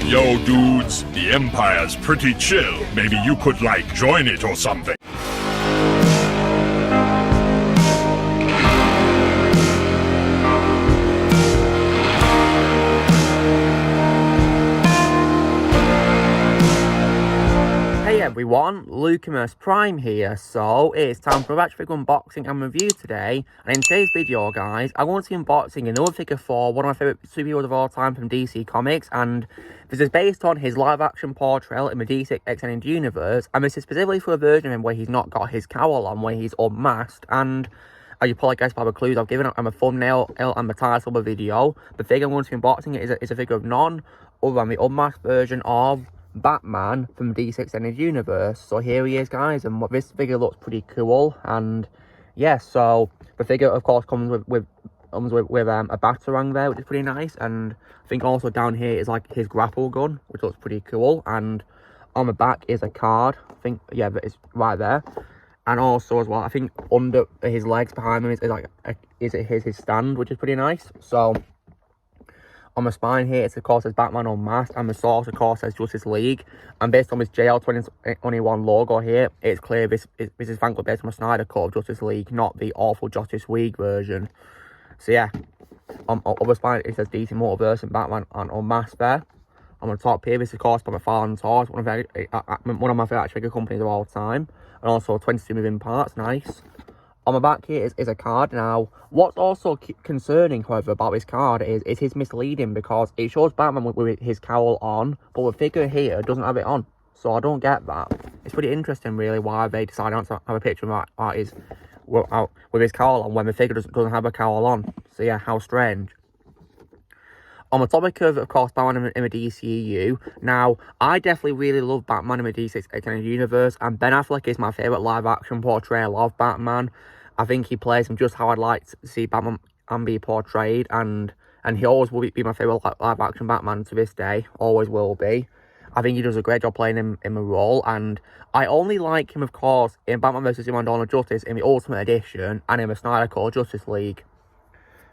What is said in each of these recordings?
Yo, dudes, the Empire's pretty chill. Maybe you could, like, join it or something. Hey everyone, Unmasked Prime here. So it's time for a batch figure unboxing and review today. And in today's video, guys, I want to be unboxing another figure for one of my favourite superheroes of all time from DC Comics. And this is based on his live-action portrayal in the DC Extended Universe. And this is specifically for a version of him where he's not got his cowl on, where he's unmasked. And as you probably guessed by the clues I've given him a thumbnail and the title of the video, the figure I'm going to be unboxing is a figure of none other than the unmasked version of Batman from the DC Extended Universe. So here he is, guys, and this figure looks pretty cool. And yeah, so the figure of course comes with a batarang there, which is pretty nice. And I think also down here is like his grapple gun, which looks pretty cool. And on the back is a card, I think, yeah, that is right there. And also as well, I think under his legs behind him is his stand, which is pretty nice. So on the spine here, it's of course says Batman Unmasked, and the source of course says Justice League. And based on this JL 2021 logo here, it's clear this is frankly based on the Snyder cut of Justice League, not the awful Justice League version. So yeah, on the spine it says DC Multiverse and Batman and Unmasked there. On the top here, this is of course by McFarlane Toys, one of my favourite figure companies of all time, and also 22 moving parts, nice. On the back here is a card. Now, what's also concerning, however, about this card is his misleading, because it shows Batman with his cowl on, but the figure here doesn't have it on. So I don't get that. It's pretty interesting, really, why they decided not to have a picture of that with his cowl on when the figure doesn't have a cowl on. So yeah, how strange. On the topic of course, Batman in the DCEU, now, I definitely really love Batman in the DC Extended Universe, and Ben Affleck is my favourite live-action portrayal of Batman. I think he plays him just how I'd like to see Batman be portrayed, and he always will be my favourite live-action Batman to this day, always will be. I think he does a great job playing him in the role, and I only like him, of course, in Batman vs Superman Dawn of Justice in the Ultimate Edition, and in the Snyder Cut Justice League,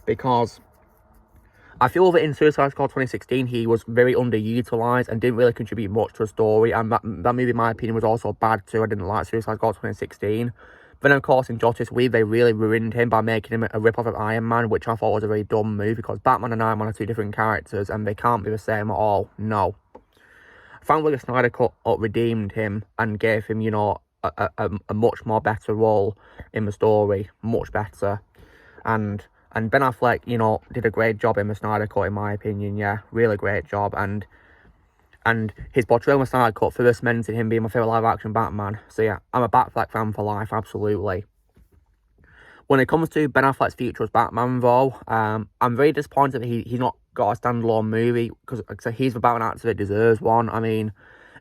because I feel that in Suicide Squad 2016, he was very underutilised and didn't really contribute much to the story, and that movie, in my opinion, was also bad too. I didn't like Suicide Squad 2016. Then, of course, in Justice League, they really ruined him by making him a rip-off of Iron Man, which I thought was a very dumb move, because Batman and Iron Man are two different characters, and they can't be the same at all, no. Thankfully, the Snyder Cut redeemed him and gave him, you know, a much more better role in the story, much better. And Ben Affleck, you know, did a great job in the Snyder Cut, in my opinion, yeah, really great job. And his portrayal in the Snyder Cut further cemented him being my favourite live-action Batman. So yeah, I'm a Batfleck fan for life, absolutely. When it comes to Ben Affleck's future as Batman, though, I'm very disappointed that he's not got a standalone movie, because he's the Batman actor that deserves one. I mean,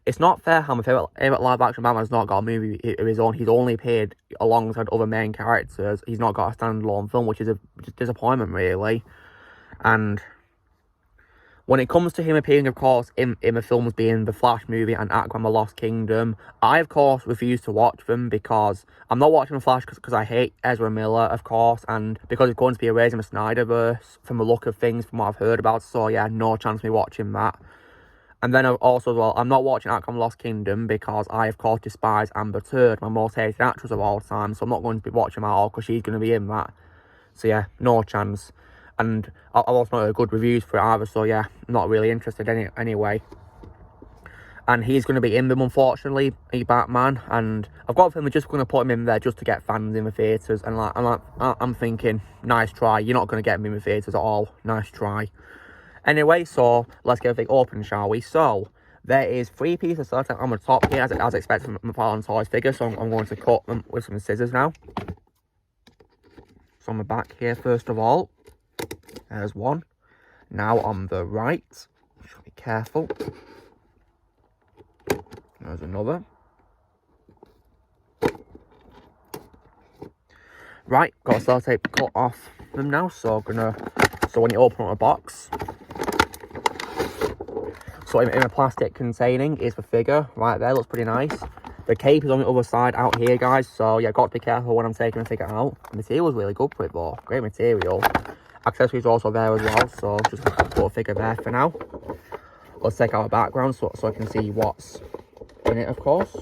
it's not fair how my favourite live-action Batman has not got a movie of his own. He's only appeared alongside other main characters. He's not got a standalone film, which is a disappointment, really. And when it comes to him appearing, of course, in the films being the Flash movie and Aquaman The Lost Kingdom, I, of course, refuse to watch them, because I'm not watching The Flash because I hate Ezra Miller, of course, and because it's going to be erasing the Snyderverse from the look of things, from what I've heard about. So yeah, no chance of me watching that. And then also as well, I'm not watching Aquaman Lost Kingdom because I, of course, despise Amber Heard, my most hated actress of all time. So I'm not going to be watching that at all because she's going to be in that. So yeah, no chance. And I've also not heard good reviews for it either. So yeah, not really interested anyway. And he's going to be in them, unfortunately, Batman. And I've got a feeling they're just going to put him in there just to get fans in the theatres. And I'm thinking, nice try. You're not going to get him in the theatres at all. Nice try. Anyway, so let's get a big open, shall we? So there is 3 pieces of stuff on the top here, as expected from McFarlane Toys figure. So I'm going to cut them with some scissors now. So on the back here, first of all, there's one. Now on the right, should be careful. There's another. Right, got a sellotape cut off them now. So when you open up a box, so in a plastic containing is the figure right there. Looks pretty nice. The cape is on the other side out here, guys. So yeah, got to be careful when I'm taking the figure out. The material's really good for it, though. Great material. Accessories also there as well. So just put a figure there for now. let's take out a background so I can see what's in it, of course.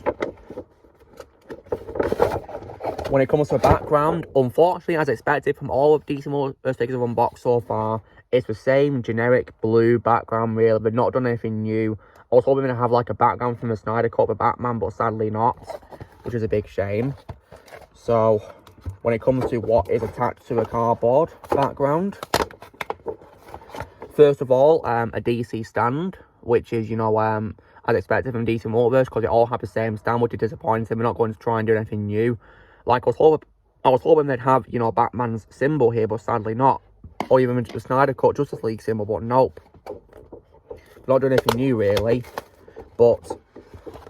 When it comes to a background, unfortunately, as expected from all of DC Multiverse figures I've unboxed so far, it's the same generic blue background, really. They've not done anything new. I was hoping to have like a background from the Snyder Cut for Batman, but sadly not, which is a big shame. So, when it comes to what is attached to a cardboard background, first of all, a DC stand, which is, you know, as expected from DC Multiverse, because they all have the same stand, which is disappointing. We're not going to try and do anything new. Like, I was hoping they'd have, you know, Batman's symbol here, but sadly not. Or even the Snyder Cut Justice League symbol, but nope. Not doing anything new, really. But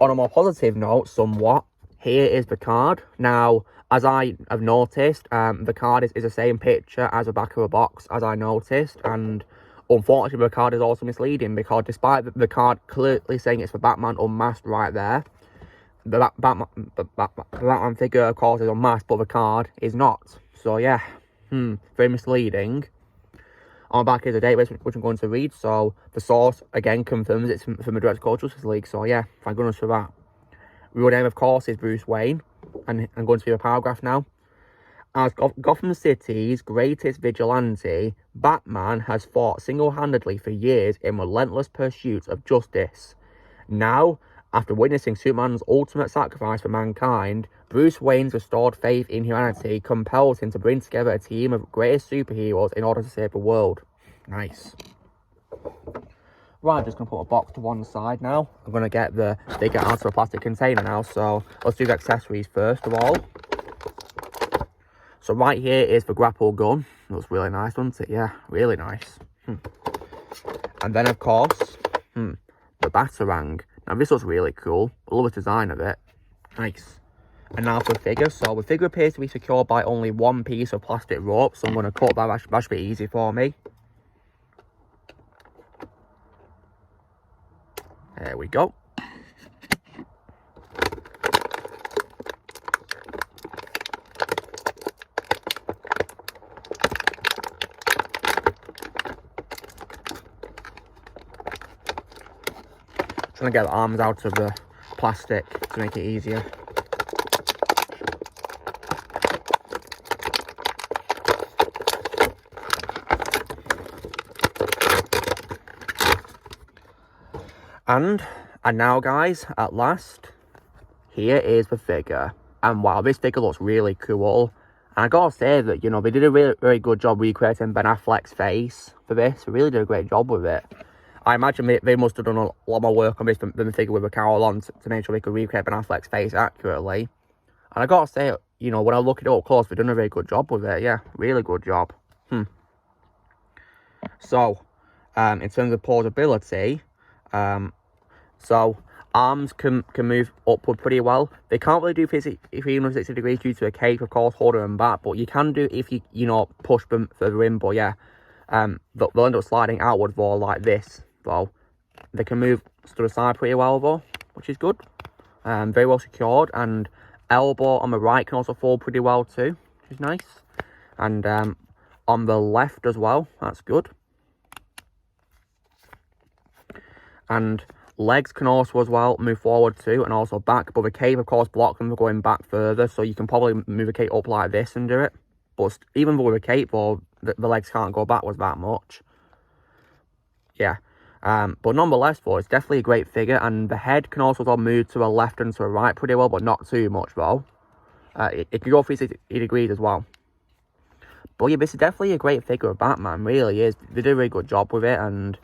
on a more positive note, somewhat, here is the card. Now, as I have noticed, the card is the same picture as the back of the box, as I noticed. And unfortunately, the card is also misleading, because despite the card clearly saying it's for Batman Unmasked right there, the Batman figure, of course, is unmasked, but the card is not. So, yeah, very misleading. On the back is a database, which I'm going to read. So, the source, again, confirms it's from the Direct Code Justice League. So, yeah, thank goodness for that. The real name, of course, is Bruce Wayne. And I'm going to read a paragraph now. As Gotham City's greatest vigilante, Batman has fought single-handedly for years in relentless pursuit of justice. Now, after witnessing Superman's ultimate sacrifice for mankind, Bruce Wayne's restored faith in humanity compels him to bring together a team of greatest superheroes in order to save the world. Nice. Right, I'm just going to put a box to one side now. I'm going to get the figure out of a plastic container now, so let's do the accessories first of all. So right here is the grapple gun. Looks really nice, doesn't it? Yeah, really nice. And then, of course, the Batarang. Now, this looks really cool. I love the design of it. Nice. And now for the figure. So, the figure appears to be secured by only one piece of plastic rope. So, I'm going to cut that. That should be easy for me. There we go. Trying to get the arms out of the plastic to make it easier. And now, guys, at last, here is the figure. And wow, this figure looks really cool. And I gotta say that, you know, they did a really, very good job recreating Ben Affleck's face for this. They really did a great job with it. I imagine they must have done a lot more work on this than the figure with a cowl on to make sure they could recreate Ben Affleck's face accurately. And I gotta say, you know, when I look it up close, they've done a very good job with it. Yeah, really good job. So, in terms of portability, so arms can move upward pretty well. They can't really do 360 degrees due to a cape, of course, holding them back. But you can do if you push them further in. But yeah, they'll end up sliding outward more like this. Though they can move to the side pretty well though, which is good. Very well secured, and elbow on the right can also fold pretty well too, which is nice. And on the left as well, that's good. And legs can also as well move forward too, and also back. But the cape, of course, blocks them from going back further, so you can probably move the cape up like this and do it. But even with a cape, though, the legs can't go backwards that much. Yeah. But nonetheless, though, it's definitely a great figure, and the head can also move to the left and to the right pretty well, but not too much, though. It can go 360 degrees as well. But yeah, this is definitely a great figure of Batman, really is. They did a really good job with it, and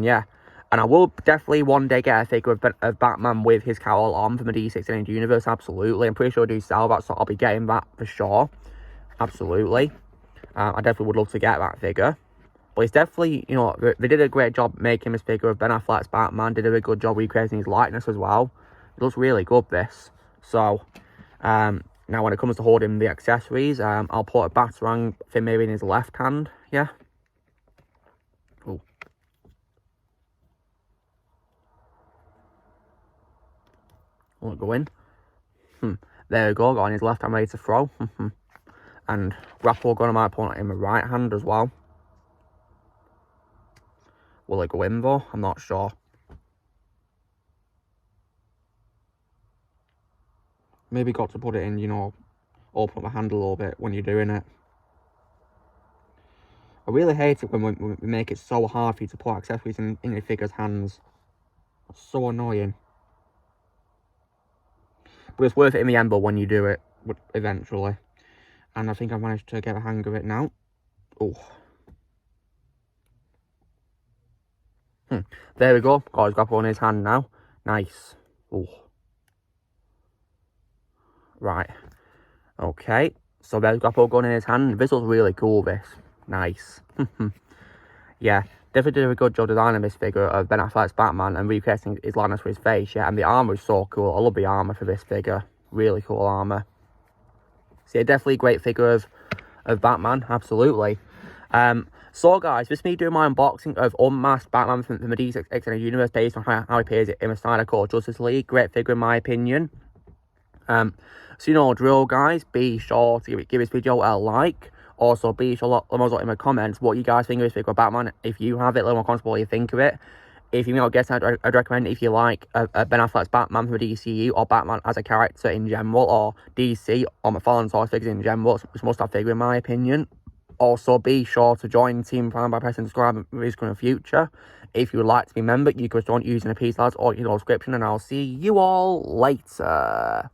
yeah. And I will definitely one day get a figure of Batman with his cowl on from the DC universe, absolutely. I'm pretty sure they do sell that, so I'll be getting that for sure. Absolutely. I definitely would love to get that figure. But it's definitely, you know, they did a great job making this figure of Ben Affleck's Batman. Did a really good job recreating his likeness as well. It looks really good, this. So, now when it comes to holding the accessories, I'll put a Batarang thing maybe in his left hand. Yeah. Ooh. Won't go in. There we go, got on his left hand ready to throw. And grapple gun, I might put it in my right hand as well. Will it go in though? I'm not sure. Maybe got to put it in, you know, open up the handle a little bit when you're doing it. I really hate it when we make it so hard for you to put accessories in your figure's hands. That's so annoying. But it's worth it in the end, but when you do it, eventually. And I think I've managed to get a hang of it now. Oh. There we go. Got his grapple on his hand now. Nice. Oh. Right. Okay. So there's grapple gun in his hand. This looks really cool, this. Nice. Yeah. Definitely did a good job designing this figure of Ben Affleck's Batman and recreating his likeness for his face, yeah. And the armour is so cool. I love the armour for this figure. Really cool armour. So yeah, definitely a great figure of Batman. Absolutely. So guys, this is me doing my unboxing of Unmasked Batman from the DC Extended Universe based on how he appears in the Snyder Cut Justice League. Great figure in my opinion. So you know drill, guys. Be sure to give this video a like. Also, be sure to let me know in the comments what you guys think of this figure of Batman. If you have it, let me know what you think of it. If you not guess, I'd recommend if you like Ben Affleck's Batman from the DCU or Batman as a character in general, or DC or McFarlane's Toy figures in general. It's a must-have figure in my opinion. Also, be sure to join Team Prime by pressing subscribe in the future. If you would like to be a member, you can join using the P-Stars or your description, and I'll see you all later.